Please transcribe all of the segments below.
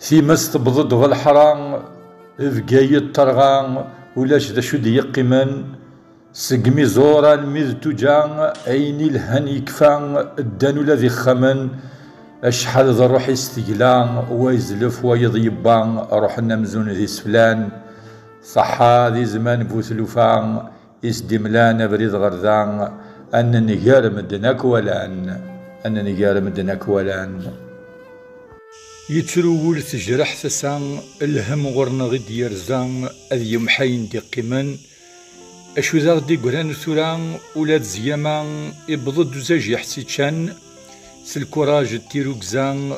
ثيمس تبضد غالحرا فقاية طرغان ولاش ذا شو ديقمن سقمي زورا الميذ تجان عيني الهن يكفان الدانو الذي خمن اشحال ذا روح استقلان ويزلف ويضيبان روح النمزون ذي سفلان صحا ذي زمان بوثلوفان اسدي ملان بريد غرذان أن نجار مدنك ولان يترو ولث جرح ثسان الهم غرنا غد يرزان أذ يمحين دي قمن أشو ذا غدي قران ثوران ولاد زيامان إبضد زاج يحسيتشان سالكوراج التيرو قزان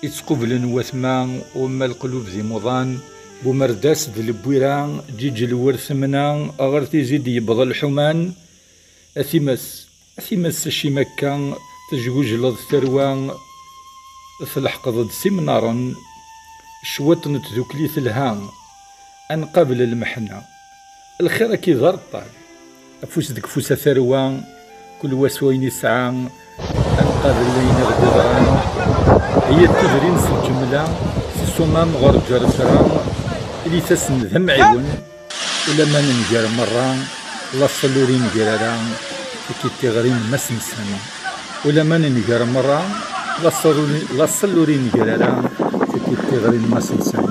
يتقبلن وثمان وما القلوب ذي مضان بومرداس ذي البويران جيج الورث منان أغرتي زيد يبضى الحمان أثيمس شي مكان تجوج لض ثروان ثلحق ضد سمنارن شوط نتذوكلي ثلهان أن قبل المحنة الخير كي ضرطال أفوس ديك فوسة ثروان كل واسوين يسعان أن قبل لين غدران هي التدرين في الجملة سومام غرب جرسران اللي تسن ذم عيون ولا ما ننجر مرة لا صلورين جراران كي تغرين مسمسن ولا ما ننجر مرة لا صلورين جراران كي تغرين مسمسن